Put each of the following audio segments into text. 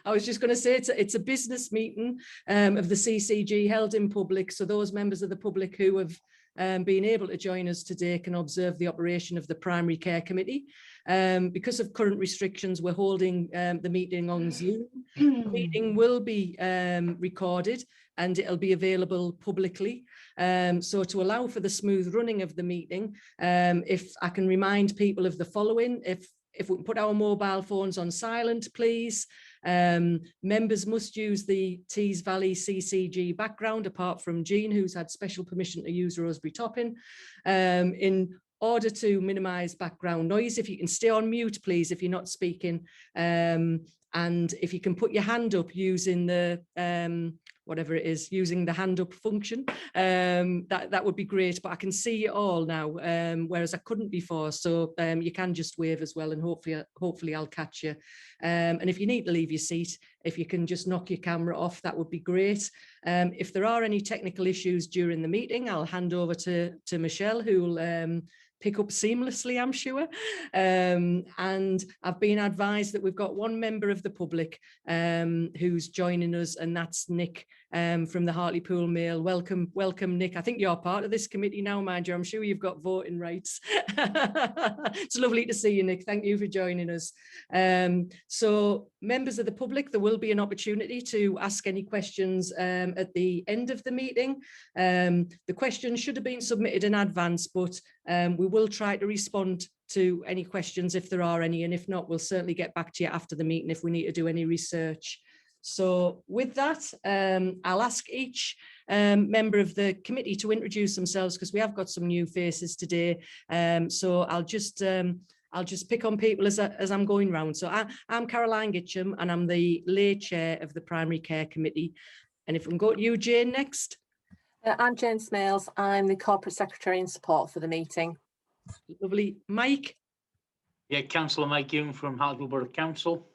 I was just going to say it's a business meeting of the CCG held in public. So those members of the public who have been able to join us today can observe the operation of the Primary Care Committee. Because of current restrictions, we're holding the meeting on Zoom. The meeting will be recorded and it'll be available publicly. So to allow for the smooth running of the meeting, if I can remind people of the following, if we can put our mobile phones on silent, please. Members must use the Tees Valley CCG background, apart from Jean, who's had special permission to use Roseberry Topping. In order to minimise background noise, if you can stay on mute, please, if you're not speaking. And if you can put your hand up using the, whatever it is, using the hand up function, that would be great. But I can see you all now, whereas I couldn't before. So you can just wave as well, and hopefully I'll catch you. And if you need to leave your seat, if you can just knock your camera off, that would be great. If there are any technical issues during the meeting, I'll hand over to Michelle, who will pick up seamlessly, I'm sure. And I've been advised that we've got one member of the public who's joining us, and that's Nick from the Hartlepool Mail. Welcome, Nick. I think you're part of this committee now, mind you. I'm sure you've got voting rights. It's lovely to see you, Nick. Thank you for joining us. So members of the public, there will be an opportunity to ask any questions at the end of the meeting. The questions should have been submitted in advance, but we will try to respond to any questions if there are any, and if not, we'll certainly get back to you after the meeting if we need to do any research. So with that, I'll ask each member of the committee to introduce themselves, because we have got some new faces today. So I'll just pick on people as I'm going round. So I'm Caroline Gitcham, and I'm the lay chair of the Primary Care Committee. And if we can go to you, Jane, next. I'm Jane Smales. I'm the Corporate Secretary in support for the meeting. Lovely. Mike? Yeah, Councillor Mike Young from Hartlepool Borough Council.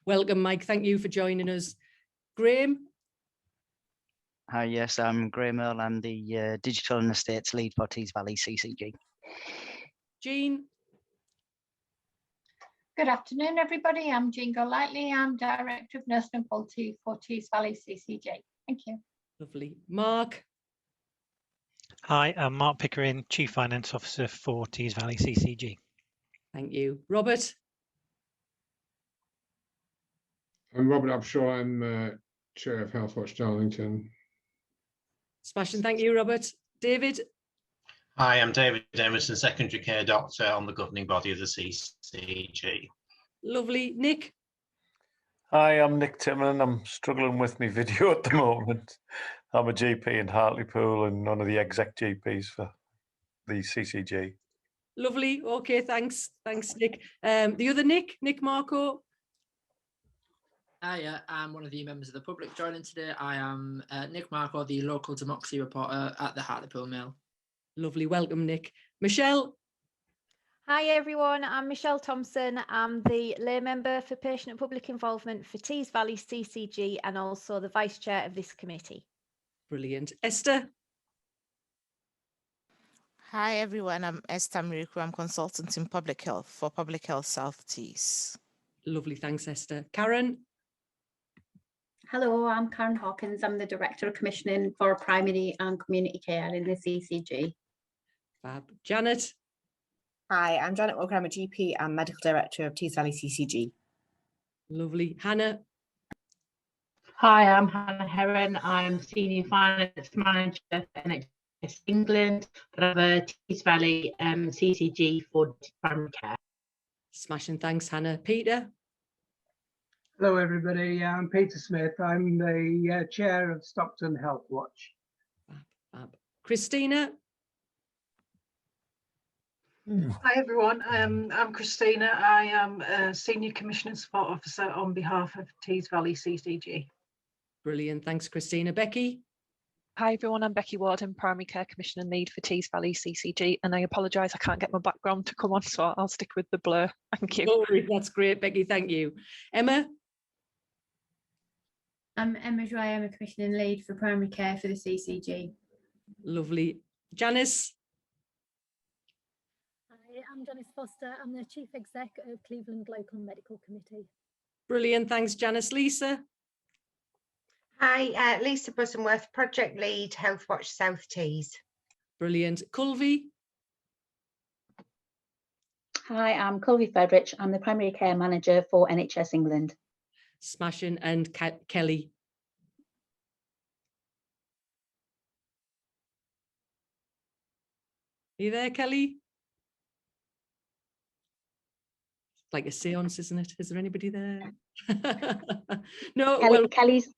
Welcome, Mike. Thank you for joining us. Graham? Hi, yes, I'm Graham Earl. I'm the Digital and Estates Lead for Tees Valley CCG. Jean? Good afternoon, everybody. I'm Jean Golightly. I'm Director of Nursing and Quality for Tees Valley CCG. Thank you. Lovely. Mark? Hi, I'm Mark Pickering, Chief Finance Officer for Tees Valley CCG. Thank you. Robert? I'm Robert Upshaw. I'm Chair of Health Watch Darlington. Smashing. Thank you, Robert. David? Hi, I'm David Emerson, Secondary Care Doctor on the governing body of the CCG. Lovely. Nick? Hi, I'm Nick Timmerman. I'm struggling with my video at the moment. I'm a GP in Hartlepool and one of the exec GPs for the CCG. Lovely. Okay, thanks. Thanks, Nick. The other Nick Marco? Hi, I'm one of the members of the public joining today. I am Nick Marco, the local democracy reporter at the Hartlepool Mail. Lovely. Welcome, Nick. Michelle? Hi everyone, I'm Michelle Thompson. I'm the lay member for patient and public involvement for Tees Valley CCG and also the vice chair of this committee. Brilliant. Esther? Hi everyone, I'm Esther Miriku. I'm consultant in public health for Public Health South Tees. Lovely, thanks Esther. Karen? Hello, I'm Karen Hawkins. I'm the Director of Commissioning for Primary and Community Care in the CCG. Fab. Janet? Hi, I'm Janet Walker. I'm a GP and Medical Director of Tees Valley CCG. Lovely. Hannah? Hi, I'm Hannah Heron. I'm Senior Finance Manager for NHS England, but I'm a Tees Valley CCG for primary care. Smashing. Thanks, Hannah. Peter? Hello, everybody. I'm Peter Smith. I'm the Chair of Stockton Health Watch. Christina? Hi everyone, I'm Christina. I am a Senior Commissioner Support Officer on behalf of Tees Valley CCG. Brilliant, thanks Christina. Becky? Hi everyone, I'm Becky Warden, Primary Care Commissioner and Lead for Tees Valley CCG, and I apologise I can't get my background to come on, so I'll stick with the blur. Thank you. Glory, that's great, Becky, thank you. Emma? I'm Emma Joy. I'm a Commissioning Lead for Primary Care for the CCG. Lovely. Janice? I'm Janice Foster. I'm the Chief Exec of Cleveland Local Medical Committee. Brilliant, thanks Janice. Lisa? Hi, Lisa Buttonworth, Project Lead, Health Watch South Tees. Brilliant. Culvey? Hi, I'm Colby Fredrich. I'm the Primary Care Manager for NHS England. Smashing. And Kelly? Are you there, Kelly? Like a seance, isn't it? Is there anybody there? No, well, Kelly's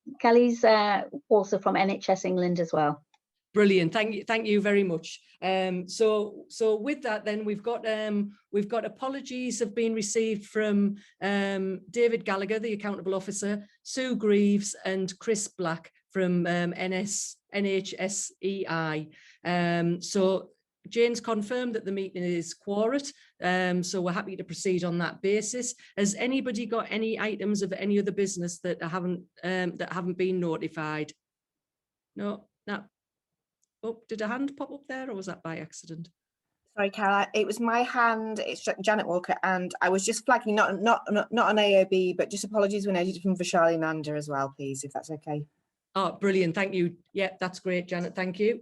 also from NHS England as well. brilliant. Thank you very much. So with that, then we've got apologies have been received from David Gallagher, the accountable officer, Sue Greaves, and Chris Black from NHSEI. So Jane's confirmed that the meeting is quorate, so we're happy to proceed on that basis. Has anybody got any items of any other business that haven't been notified? No. Oh, did a hand pop up there, or was that by accident? Sorry, Carol, it was my hand. It's Janet Walker, and I was just flagging not an AOB, but just apologies when I did it from Vishali Nanda as well, please, if that's okay. Oh, brilliant. Thank you. Yeah, that's great, Janet. Thank you.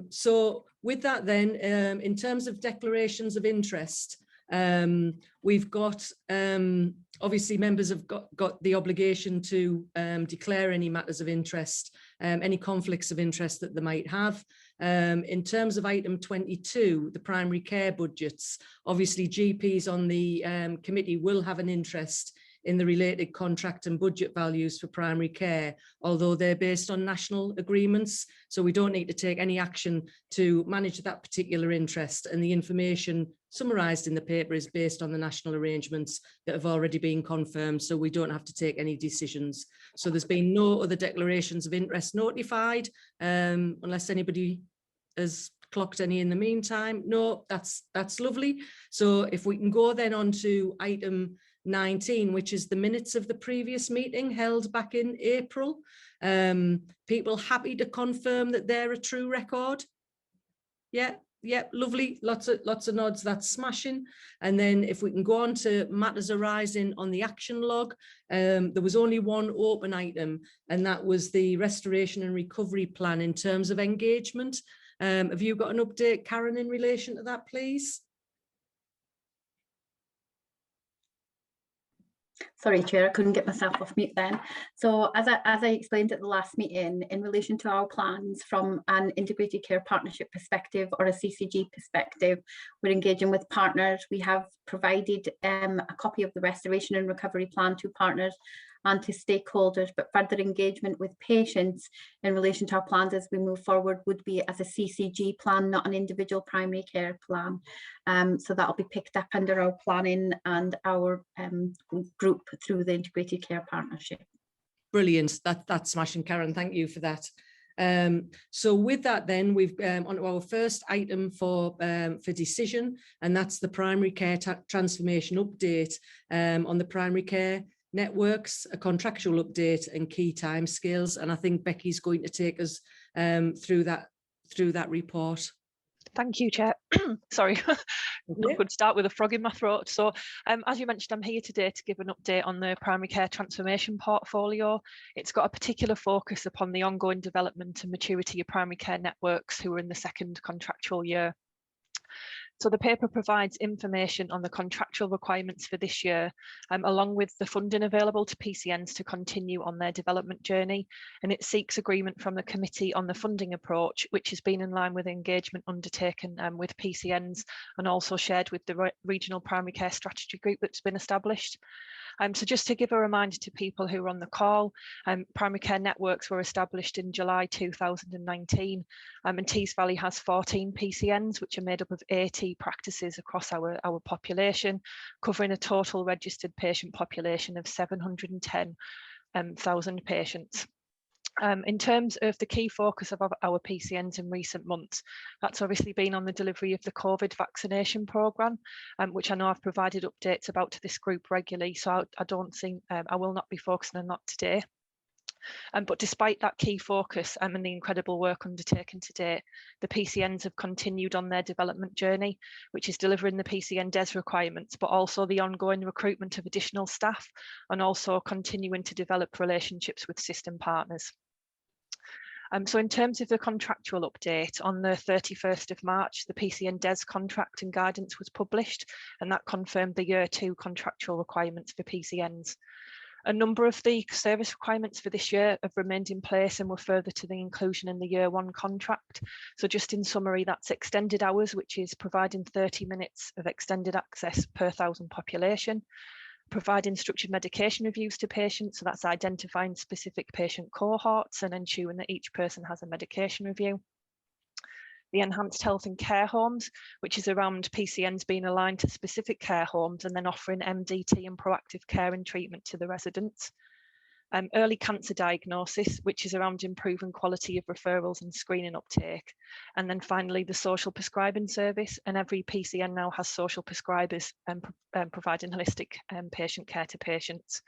So with that then, in terms of declarations of interest, we've got, obviously members have got the obligation to declare any matters of interest, any conflicts of interest that they might have. In terms of item 22, the primary care budgets, obviously GPs on the committee will have an interest in the related contract and budget values for primary care, although they're based on national agreements. So we don't need to take any action to manage that particular interest, and the information summarised in the paper is based on the national arrangements that have already been confirmed, so we don't have to take any decisions. So there's been no other declarations of interest notified, unless anybody has clocked any in the meantime. No, that's lovely. So if we can go then on to item 19, which is the minutes of the previous meeting held back in April. People happy to confirm that they're a true record? Yeah, lovely. Lots of nods. That's smashing. And then if we can go on to matters arising on the action log, there was only one open item, and that was the restoration and recovery plan in terms of engagement. Have you got an update, Karen, in relation to that, please? Sorry, Chair, I couldn't get myself off mute then. So as I explained at the last meeting, in relation to our plans from an integrated care partnership perspective or a CCG perspective, we're engaging with partners. We have provided a copy of the restoration and recovery plan to partners and to stakeholders, but further engagement with patients in relation to our plans as we move forward would be as a CCG plan, not an individual primary care plan. So that'll be picked up under our planning and our group through the integrated care partnership. Brilliant. That's smashing, Karen. Thank you for that. So with that then, we've onto our first item for decision, and that's the primary care transformation update on the primary care networks, a contractual update and key timescales. And I think Becky's going to take us through that report. Thank you, Chair. Sorry, I could start with a frog in my throat. So as you mentioned, I'm here today to give an update on the primary care transformation portfolio. It's got a particular focus upon the ongoing development and maturity of primary care networks who are in the second contractual year. So the paper provides information on the contractual requirements for this year, along with the funding available to PCNs to continue on their development journey. And it seeks agreement from the committee on the funding approach, which has been in line with engagement undertaken with PCNs and also shared with the regional primary care strategy group that's been established. So just to give a reminder to people who are on the call, primary care networks were established in July 2019, and Tees Valley has 14 PCNs, which are made up of 80 practices across our population, covering a total registered patient population of 710,000 patients. In terms of the key focus of our PCNs in recent months, that's obviously been on the delivery of the COVID vaccination programme, which I know I've provided updates about to this group regularly, so I don't think I will not be focusing on that today. But despite that key focus and the incredible work undertaken to date, the PCNs have continued on their development journey, which is delivering the PCN DES requirements, but also the ongoing recruitment of additional staff and also continuing to develop relationships with system partners. So in terms of the contractual update, on the 31st of March, the PCN DES contract and guidance was published, and that confirmed the year 2 contractual requirements for PCNs. A number of the service requirements for this year have remained in place and were further to the inclusion in the year 1 contract. So just in summary, that's extended hours, which is providing 30 minutes of extended access per 1,000 population, providing structured medication reviews to patients, so that's identifying specific patient cohorts and ensuring that each person has a medication review. The enhanced health and care homes, which is around PCNs being aligned to specific care homes and then offering MDT and proactive care and treatment to the residents. Early cancer diagnosis, which is around improving quality of referrals and screening uptake. And then finally, the social prescribing service, and every PCN now has social prescribers providing holistic patient care to patients.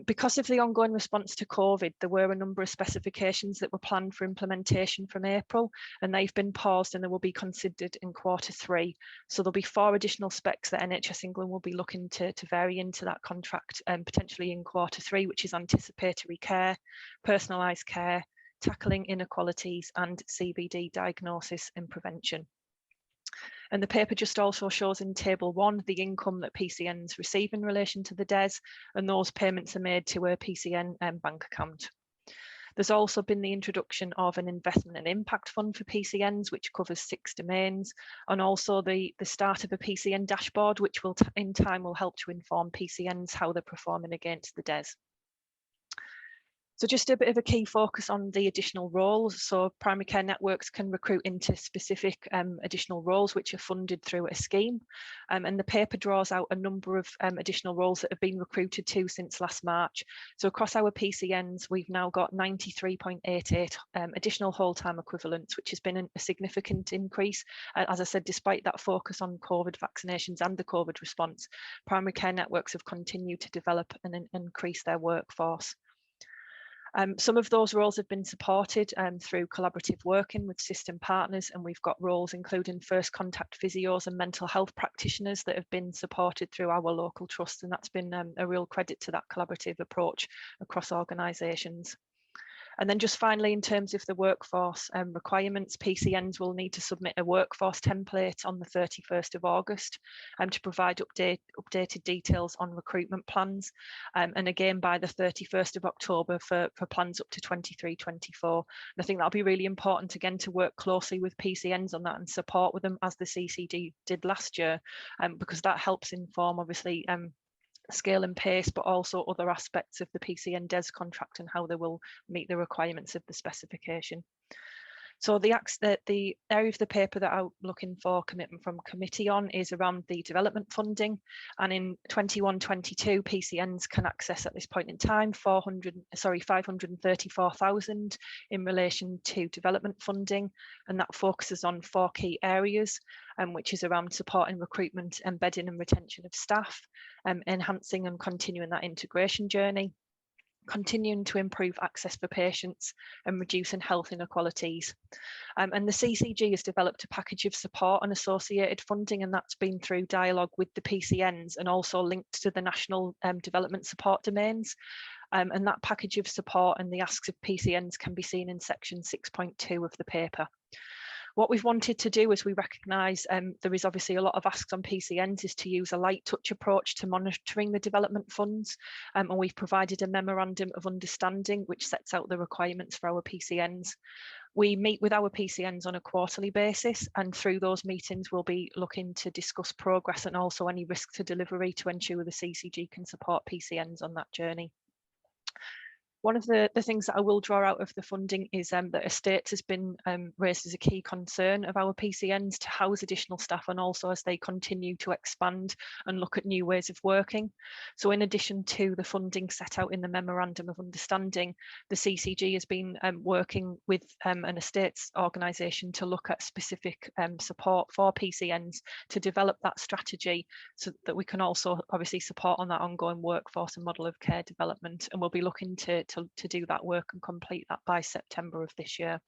Because of the ongoing response to COVID, there were a number of specifications that were planned for implementation from April, and they've been paused and they will be considered in Q3. So there'll be 4 additional specs that NHS England will be looking to vary into that contract, potentially in Q3, which is anticipatory care, personalised care, tackling inequalities, and CBD diagnosis and prevention. And the paper just also shows in table 1 the income that PCNs receive in relation to the DES, and those payments are made to a PCN bank account. There's also been the introduction of an investment and impact fund for PCNs, which covers 6 domains, and also the start of a PCN dashboard, which will in time will help to inform PCNs how they're performing against the DES. So just a bit of a key focus on the additional roles. So primary care networks can recruit into specific additional roles which are funded through a scheme. And the paper draws out a number of additional roles that have been recruited to since last March. So across our PCNs, we've now got 93.88 additional whole-time equivalents, which has been a significant increase. As I said, despite that focus on COVID vaccinations and the COVID response, primary care networks have continued to develop and increase their workforce. Some of those roles have been supported through collaborative working with system partners, and we've got roles including first contact physios and mental health practitioners that have been supported through our local trust, and that's been a real credit to that collaborative approach across organisations. And then just finally, in terms of the workforce requirements, PCNs will need to submit a workforce template on the 31st of August to provide updated details on recruitment plans. And again, by the 31st of October for plans up to 23-24. And I think that'll be really important, again, to work closely with PCNs on that and support with them as the CCG did last year, because that helps inform, obviously, scale and pace, but also other aspects of the PCN DES contract and how they will meet the requirements of the specification. So the area of the paper that I'm looking for commitment from committee on is around the development funding. And in 21-22, PCNs can access at this point in time 534,000 in relation to development funding. And that focuses on 4 key areas, which is around supporting recruitment, embedding and retention of staff, enhancing and continuing that integration journey, continuing to improve access for patients and reducing health inequalities. And the CCG has developed a package of support and associated funding, and that's been through dialogue with the PCNs and also linked to the national development support domains. And that package of support and the asks of PCNs can be seen in section 6.2 of the paper. What we've wanted to do, as we recognise there is obviously a lot of asks on PCNs, is to use a light touch approach to monitoring the development funds. And we've provided a memorandum of understanding which sets out the requirements for our PCNs. We meet with our PCNs on a quarterly basis, and through those meetings we'll be looking to discuss progress and also any risk to delivery to ensure the CCG can support PCNs on that journey. One of the things that I will draw out of the funding is that estates has been raised as a key concern of our PCNs to house additional staff, and also as they continue to expand and look at new ways of working. So in addition to the funding set out in the Memorandum of Understanding, the CCG has been working with an estates organisation to look at specific support for PCNs to develop that strategy so that we can also obviously support on that ongoing workforce and model of care development. And we'll be looking to to do that work and complete that by September of this year.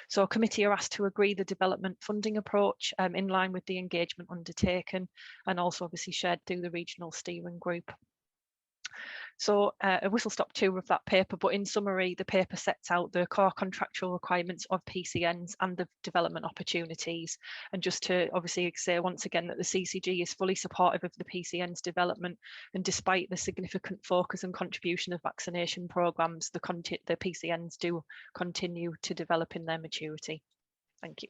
So committee are asked to agree the development funding approach in line with the engagement undertaken, and also obviously shared through the regional steering group. So a whistle-stop tour of that paper, but in summary, the paper sets out the core contractual requirements of PCNs and the development opportunities. And just to obviously say once again that the CCG is fully supportive of the PCN's development, and despite the significant focus and contribution of vaccination programmes, the PCNs do continue to develop in their maturity. Thank you.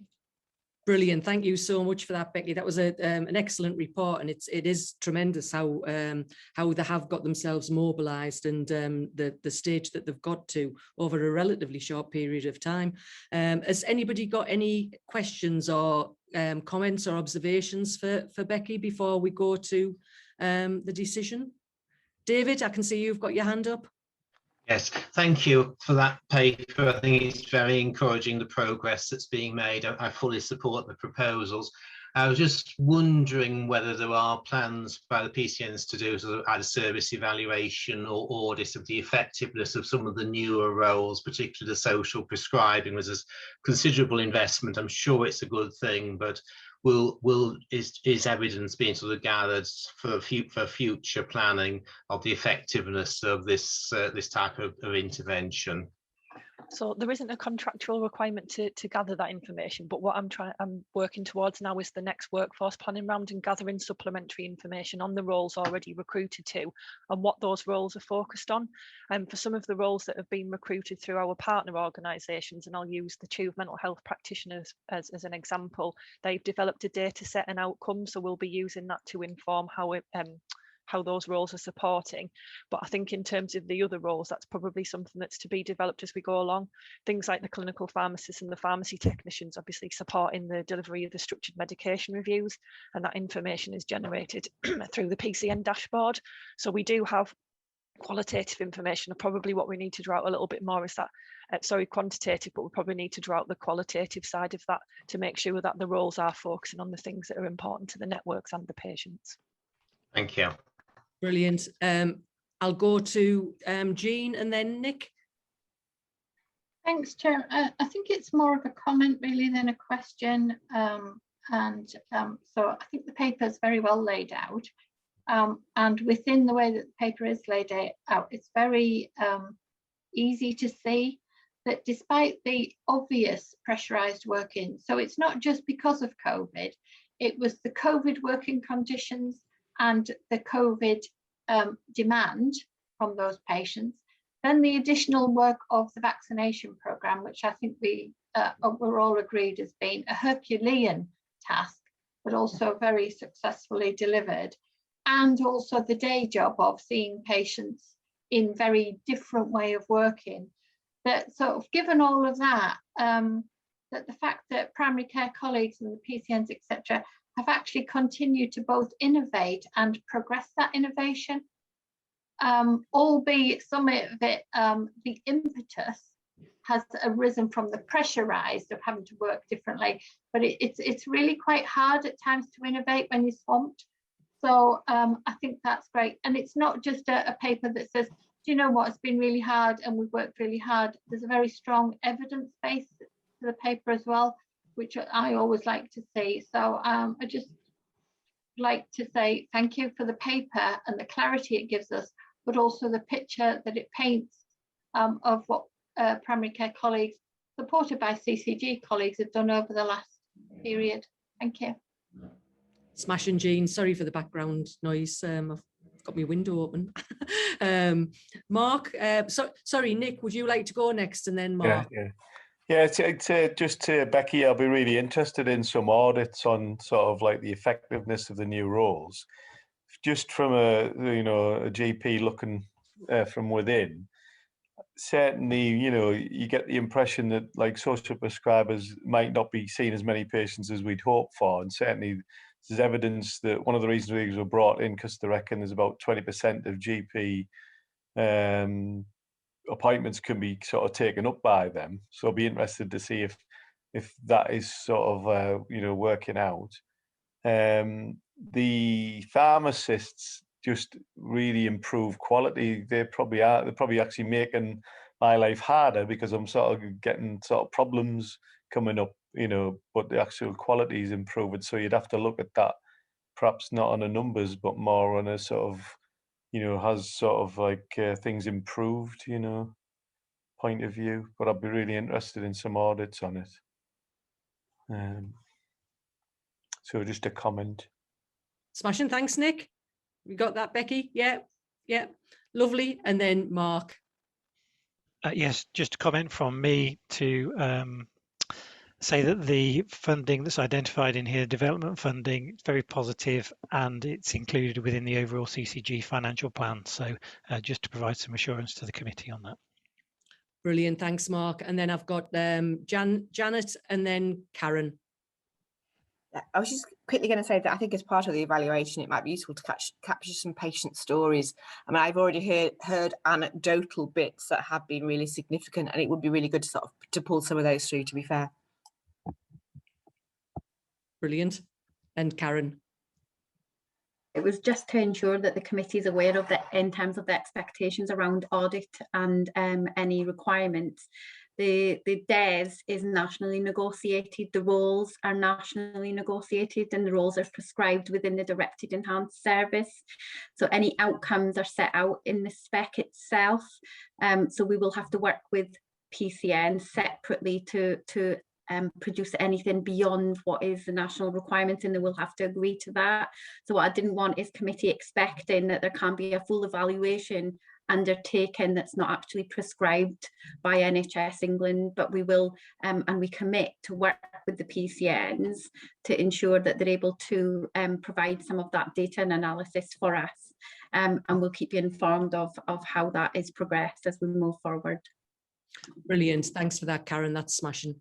Brilliant. Thank you so much for that, Becky. That was an excellent report, and it is tremendous how they have got themselves mobilised and the stage that they've got to over a relatively short period of time. Has anybody got any questions or comments or observations for Becky before we go to the decision? David, I can see you've got your hand up. Yes, thank you for that paper. I think it's very encouraging, the progress that's being made. I fully support the proposals. I was just wondering whether there are plans by the PCNs to do sort of either service evaluation or audit of the effectiveness of some of the newer roles, particularly the social prescribing. There's considerable investment. I'm sure it's a good thing, but is evidence being sort of gathered for future planning of the effectiveness of this type of intervention? So there isn't a contractual requirement to gather that information, but what I'm working towards now is the next workforce planning round and gathering supplementary information on the roles already recruited to and what those roles are focused on. And for some of the roles that have been recruited through our partner organisations, and I'll use the two mental health practitioners as an example, they've developed a data set and outcomes, so we'll be using that to inform how those roles are supporting. But I think in terms of the other roles, that's probably something that's to be developed as we go along. Things like the clinical pharmacists and the pharmacy technicians obviously supporting the delivery of the structured medication reviews, and that information is generated through the PCN dashboard. So we do have qualitative information. Probably what we need to draw out a little bit more is that, quantitative, but we probably need to draw out the qualitative side of that to make sure that the roles are focusing on the things that are important to the networks and the patients. Thank you. Brilliant. I'll go to Jean and then Nick. Thanks, Chair. I think it's more of a comment really than a question. So I think the paper is very well laid out. And within the way that the paper is laid out, it's very easy to see that despite the obvious pressurised working, so it's not just because of COVID, it was the COVID working conditions and the COVID demand from those patients, then the additional work of the vaccination programme, which I think we're all agreed has been a Herculean task, but also very successfully delivered, and also the day job of seeing patients in very different way of working. That sort of given all of that, that the fact that primary care colleagues and the PCNs, etc., have actually continued to both innovate and progress that innovation, albeit some of it, the impetus has arisen from the pressurized of having to work differently, but it's really quite hard at times to innovate when you're swamped. So I think that's great. And it's not just a paper that says, do you know what, it's been really hard and we've worked really hard. There's a very strong evidence base to the paper as well, which I always like to see. So I just like to say thank you for the paper and the clarity it gives us, but also the picture that it paints of what primary care colleagues, supported by CCG colleagues, have done over the last period. Thank you. Smashing, Jean. Sorry for the background noise. I've got my window open. Mark, sorry, Nick, would you like to go next and then Mark? Yeah, just to Becky, I'll be really interested in some audits on sort of like the effectiveness of the new roles. Just from a GP looking from within, certainly, you get the impression that like social prescribers might not be seeing as many patients as we'd hoped for. And certainly there's evidence that one of the reasons these were brought in, because they reckon there's about 20% of GP appointments can be sort of taken up by them. So I'll be interested to see if that is sort of, working out. The pharmacists, just really improve quality. They're probably actually making my life harder because I'm sort of getting sort of problems coming up, you know, but the actual quality is improving. So you'd have to look at that, perhaps not on the numbers, but more on a sort of, you know, has sort of like things improved, you know, point of view. But I'd be really interested in some audits on it. So just a comment. Smashing. Thanks, Nick. You got that, Becky? Yeah, yeah. Lovely. And then Mark. Yes, just a comment from me to say that the funding that's identified in here, development funding, is very positive, and it's included within the overall CCG financial plan. So just to provide some assurance to the committee on that. Brilliant. Thanks, Mark. And then I've got Janet and then Karen. I was just quickly going to say that I think as part of the evaluation, it might be useful to capture some patient stories. I mean, I've already heard anecdotal bits that have been really significant, and it would be really good to sort of to pull some of those through, to be fair. Brilliant. And Karen. It was just to ensure that the committee is aware of that in terms of the expectations around audit and any requirements. The DES is nationally negotiated, the roles are nationally negotiated, and the roles are prescribed within the Directed Enhanced Service. So any outcomes are set out in the spec itself. So we will have to work with PCN separately to produce anything beyond what is the national requirements, and they will have to agree to that. So what I didn't want is committee expecting that there can be a full evaluation undertaken that's not actually prescribed by NHS England, but we will and we commit to work with the PCNs to ensure that they're able to provide some of that data and analysis for us, and we'll keep you informed of how that is progressed as we move forward. Brilliant. Thanks for that, Karen. That's smashing.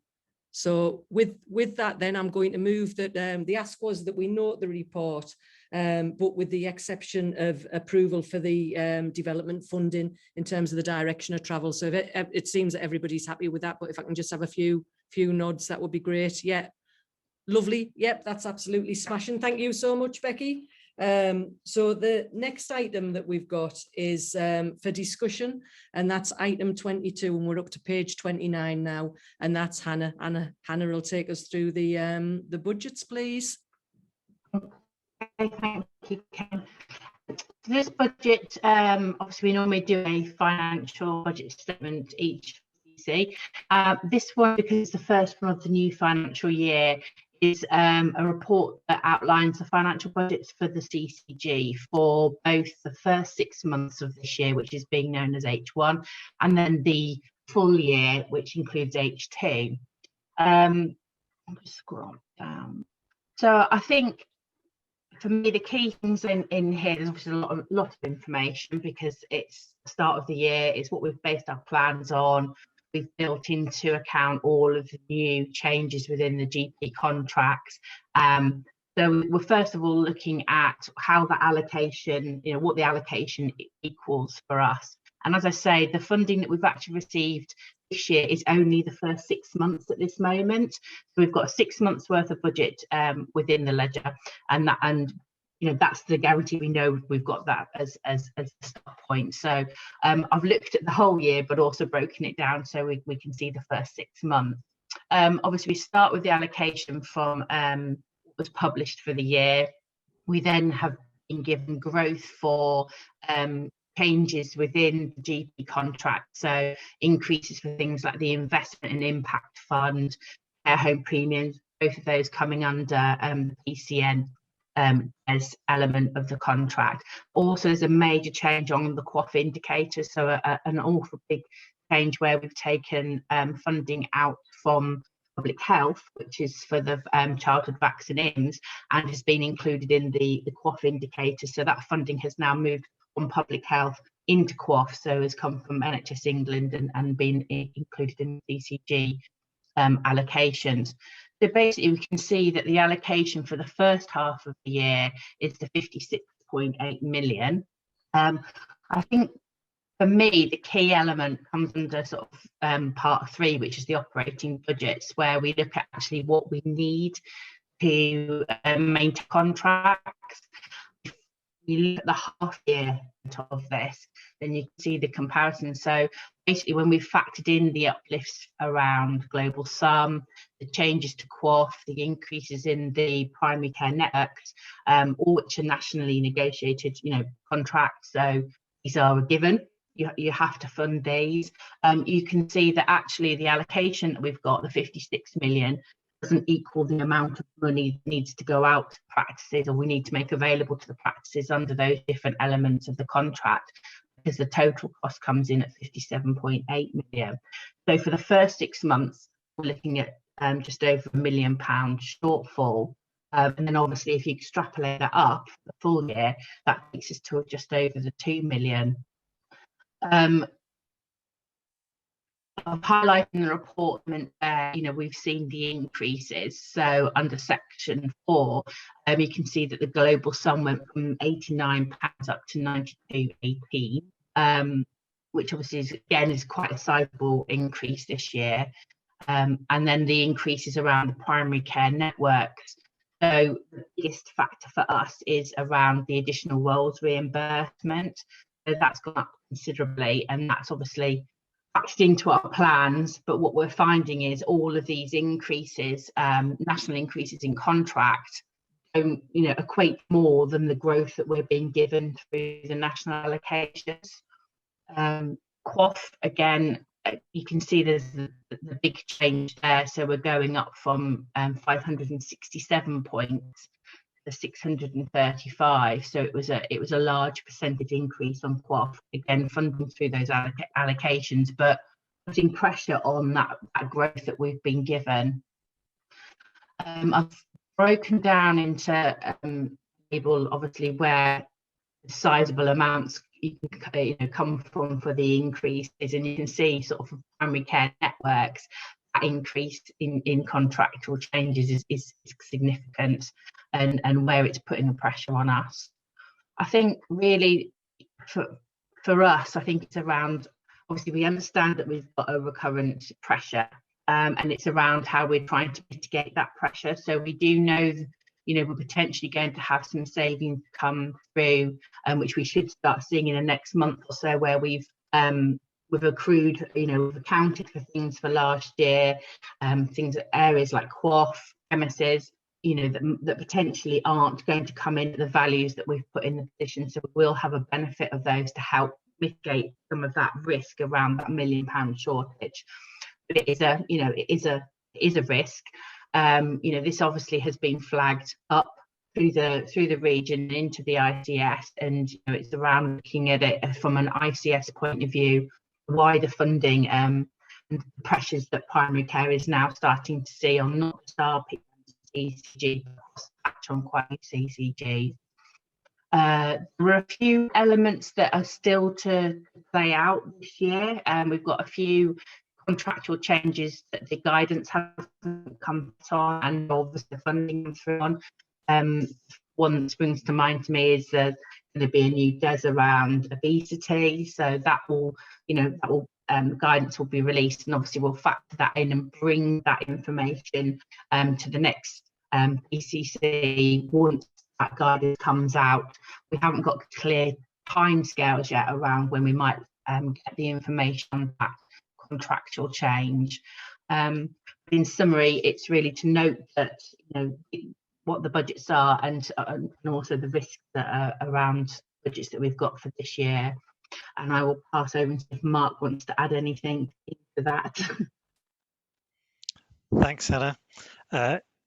So with that, then I'm going to move that the ask was that we note the report, but with the exception of approval for the development funding in terms of the direction of travel. So if it seems that everybody's happy with that, but if I can just have a few nods, that would be great. Yeah, lovely. Yep, that's absolutely smashing. Thank you so much, Becky. So the next item that we've got is for discussion, and that's item 22, and we're up to page 29 now, and that's Hannah. Hannah will take us through the budgets, please. Okay, thank you, Ken. This budget, obviously we normally do a financial budget statement each CC. This one, because it's the first one of the new financial year, is a report that outlines the financial budgets for the CCG for both the first 6 months of this year, which is being known as H1, and then the full year, which includes H2. I'll just scroll down. So I think for me, the key things in here, there's obviously a lot of information because it's the start of the year, it's what we've based our plans on. We've built into account all of the new changes within the GP contracts. So we're first of all looking at how the allocation, what the allocation equals for us. And as I say, the funding that we've actually received this year is only the first 6 months at this moment. So we've got 6 months worth of budget within the ledger, and that's the guarantee. We know we've got that as a start point. So I've looked at the whole year, but also broken it down so we can see the first 6 months. Obviously, we start with the allocation from what was published for the year. We then have been given growth for changes within the GP contract, so increases for things like the investment and impact fund, care home premiums, both of those coming under PCN as element of the contract. Also, there's a major change on the QOF indicator, so an awful big change where we've taken funding out from public health, which is for the childhood vaccines, and has been included in the QOF indicator. So that funding has now moved from public health into QOF, so has come from NHS England and been included in CCG allocations. So basically, we can see that the allocation for the first half of the year is the 56.8 million. I think for me, the key element comes under sort of part 3, which is the operating budgets, where we look at actually what we need to maintain contracts. you look at the half year of this, then you can see the comparison. So basically, when we factored in the uplifts around global sum, the changes to QOF, the increases in the primary care networks, all which are nationally negotiated, contracts. So these are a given. You have to fund these. You can see that actually the allocation that we've got, the 56 million, doesn't equal the amount of money that needs to go out to practices, or we need to make available to the practices under those different elements of the contract, because the total cost comes in at 57.8 million. So for the first 6 months, we're looking at just over £1 million shortfall. And then obviously if you extrapolate that up for the full year, that takes us to just over the 2 million. I've highlighted in the report there, we've seen the increases. So under section 4, you can see that the global sum went from £89 up to 92.18, which obviously is quite a sizable increase this year. And then the increases around the primary care networks. So the biggest factor for us is around the additional roles reimbursement. So that's gone up considerably, and that's obviously factored into our plans. But what we're finding is all of these increases, national increases in contract, don't equate more than the growth that we're being given through the national allocations. QOF, again, you can see there's the big change there. So we're going up from 567 points to 635. So it was a large percentage increase on QOF, again funding through those allocations, but putting pressure on that growth that we've been given. I've broken down into table, obviously, where sizable amounts come from for the increases, and you can see sort of primary care networks, that increase in contractual changes is significant, and where it's putting the pressure on us. I think really for us, I think it's around, obviously we understand that we've got a recurrent pressure, and it's around how we're trying to mitigate that pressure. So we do know we're potentially going to have some savings come through, which we should start seeing in the next month or so, where we've accrued, we've accounted for things for last year, areas like QOF, premises, that potentially aren't going to come in at the values that we've put in the position. So we'll have a benefit of those to help mitigate some of that risk around that £1 million shortage. But it is a risk. This obviously has been flagged up through the region into the ICS, and it's around looking at it from an ICS point of view, wider funding, and the pressures that primary care is now starting to see on not just our CCG, but on quite CCG. There are a few elements that are still to play out this year, and we've got a few contractual changes that the guidance hasn't come on, and obviously the funding through on. One that springs to mind to me is there's going to be a new DES around obesity, so that will guidance will be released, and obviously we'll factor that in and bring that information to the next PCC once that guidance comes out. We haven't got clear timescales yet around when we might get the information on that contractual change. In summary, it's really to note that what the budgets are, and also the risks that are around budgets that we've got for this year. And I will pass over and see if Mark wants to add anything to that. Thanks, Hannah.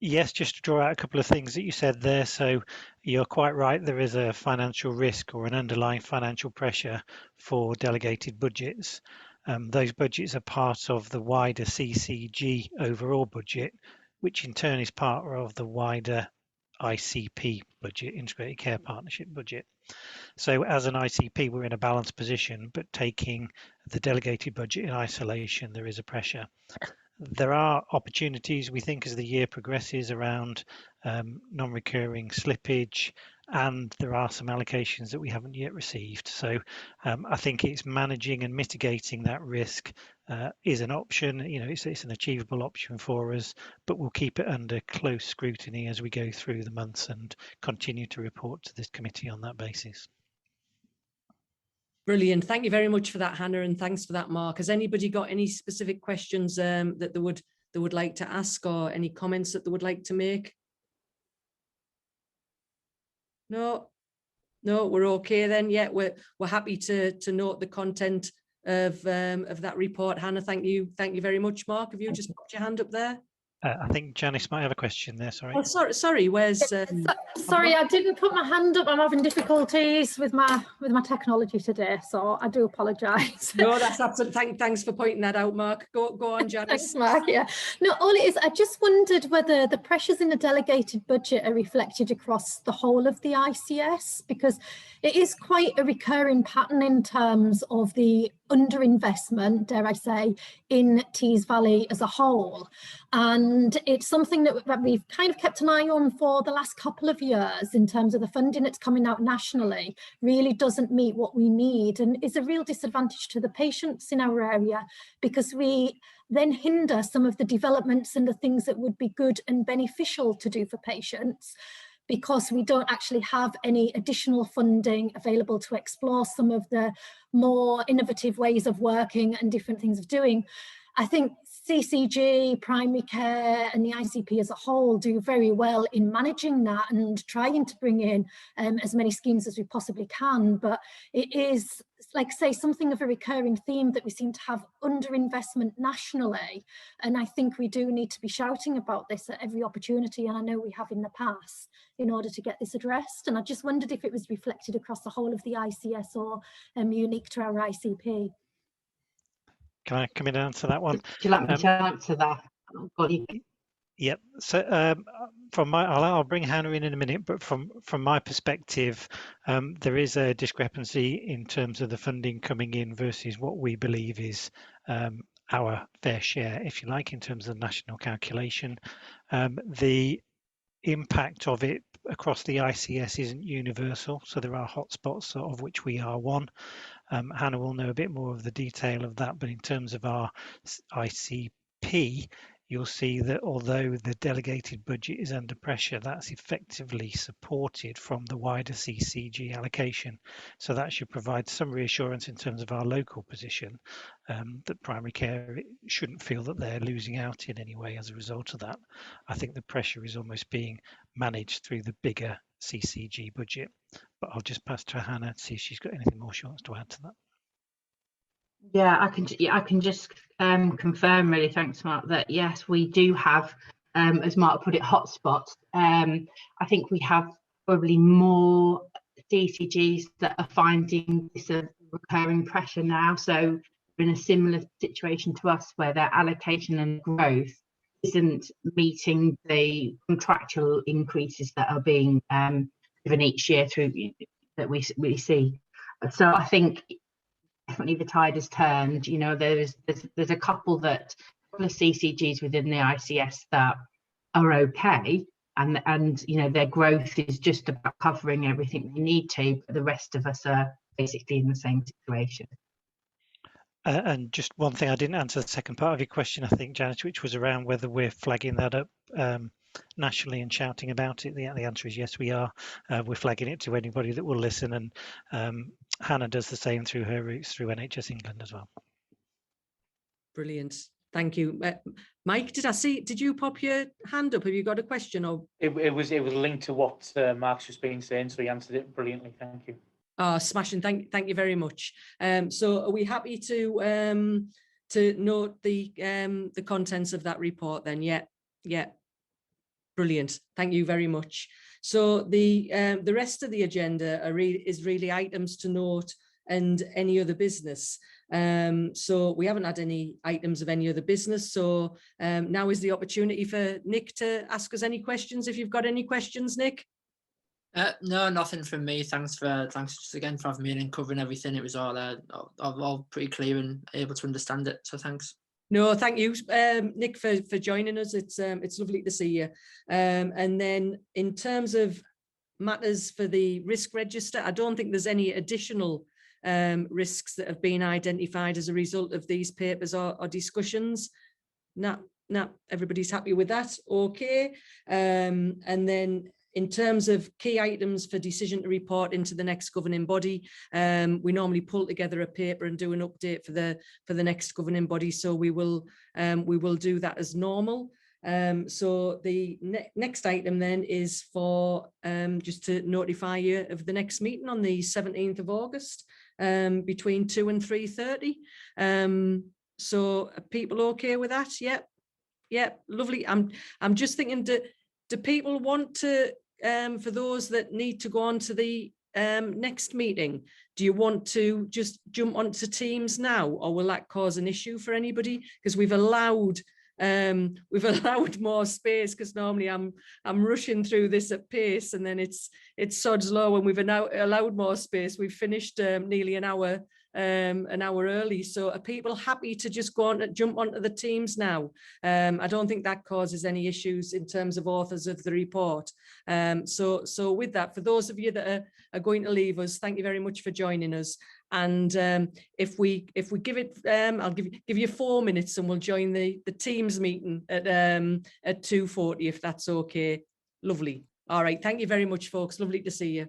Yes, just to draw out a couple of things that you said there. So you're quite right, there is a financial risk or an underlying financial pressure for delegated budgets. Those budgets are part of the wider CCG overall budget, which in turn is part of the wider ICP budget, Integrated Care Partnership budget. So as an ICP, we're in a balanced position, but taking the delegated budget in isolation, there is a pressure. There are opportunities, we think, as the year progresses around non-recurring slippage, and there are some allocations that we haven't yet received. So I think it's managing and mitigating that risk is an option. You know, it's an achievable option for us, but we'll keep it under close scrutiny as we go through the months and continue to report to this committee on that basis. Brilliant. Thank you very much for that, Hannah, and thanks for that, Mark. Has anybody got any specific questions that they would like to ask, or any comments that they would like to make? No, we're okay then. Yeah, we're happy to note the content of that report. Hannah, thank you very much. Mark, have you just popped your hand up there? I think Janice might have a question there. Sorry. Oh, sorry. Where's? Sorry, I didn't put my hand up. I'm having difficulties with my technology today, so I do apologise. No, that's absolutely. Thanks for pointing that out, Mark. Go on, Janice. Thanks, Mark. Yeah. No, all it is, I just wondered whether the pressures in the delegated budget are reflected across the whole of the ICS, because it is quite a recurring pattern in terms of the underinvestment, dare I say, in Tees Valley as a whole. And it's something that we've kind of kept an eye on for the last couple of years in terms of the funding that's coming out nationally really doesn't meet what we need, and is a real disadvantage to the patients in our area, because we then hinder some of the developments and the things that would be good and beneficial to do for patients, because we don't actually have any additional funding available to explore some of the more innovative ways of working and different things of doing. I think CCG, primary care and the ICP as a whole do very well in managing that and trying to bring in as many schemes as we possibly can. But it is, like I say, something of a recurring theme that we seem to have underinvestment nationally. And I think we do need to be shouting about this at every opportunity, and I know we have in the past, in order to get this addressed. And I just wondered if it was reflected across the whole of the ICS or unique to our ICP. Can I come in and answer that one? Would you like me to answer that? Yep. So I'll bring Hannah in a minute, but from my perspective, there is a discrepancy in terms of the funding coming in versus what we believe is our fair share, if you like, in terms of the national calculation. The impact of it across the ICS isn't universal, so there are hotspots, of which we are one. Hannah will know a bit more of the detail of that, but in terms of our ICP, you'll see that although the delegated budget is under pressure, that's effectively supported from the wider CCG allocation. So that should provide some reassurance in terms of our local position, that primary care shouldn't feel that they're losing out in any way as a result of that. I think the pressure is almost being managed through the bigger CCG budget. But I'll just pass to Hannah to see if she's got anything more she wants to add to that. Yeah, I can just confirm, really, thanks, Mark, that yes, we do have, as Mark put it, hotspots. I think we have probably more CCGs that are finding this a recurring pressure now. So we're in a similar situation to us, where their allocation and growth isn't meeting the contractual increases that are being given each year through that we see. So I think definitely the tide has turned. You know, there's a couple of CCGs within the ICS that are okay, and you know, their growth is just about covering everything they need to, but the rest of us are basically in the same situation. And just one thing, I didn't answer the second part of your question, I think, Janet, which was around whether we're flagging that up nationally and shouting about it. The answer is yes, we are. We're flagging it to anybody that will listen, and Hannah does the same through her routes through NHS England as well. Brilliant. Thank you. Mike, did you pop your hand up? Have you got a question? Or It was linked to what Mark's just been saying, so he answered it brilliantly. Thank you. Oh, smashing. Thank you very much. So are we happy to note the contents of that report then? Yeah. Brilliant. Thank you very much. So the rest of the agenda is really items to note and any other business. So we haven't had any items of any other business. So now is the opportunity for Nick to ask us any questions. If you've got any questions, Nick. No, nothing from me. Thanks again for having me in and covering everything. It was all pretty clear and able to understand it. So thanks. No, thank you, Nick, for joining us. It's lovely to see you. And then in terms of matters for the risk register, I don't think there's any additional risks that have been identified as a result of these papers or discussions? No, everybody's happy with that. Okay. And then in terms of key items for decision to report into the next governing body, we normally pull together a paper and do an update for the next governing body. So we will do that as normal. So the next item then is for just to notify you of the next meeting on the 17th of August between 2 and 3:30. So are people okay with that? Yep. Yep, lovely. I'm just thinking, do people want to, for those that need to go on to the next meeting, do you want to just jump onto Teams now, or will that cause an issue for anybody? Because we've allowed more space, because normally I'm rushing through this at pace, and then it's sod's law when we've now allowed more space. We've finished nearly an hour early. So are people happy to just go on, jump onto the Teams now? I don't think that causes any issues in terms of authors of the report. So with that, for those of you that are going to leave us, thank you very much for joining us. And if we give it, I'll give you 4 minutes, and we'll join the Teams meeting at 2:40, if that's okay. Lovely. All right. Thank you very much, folks. Lovely to see you.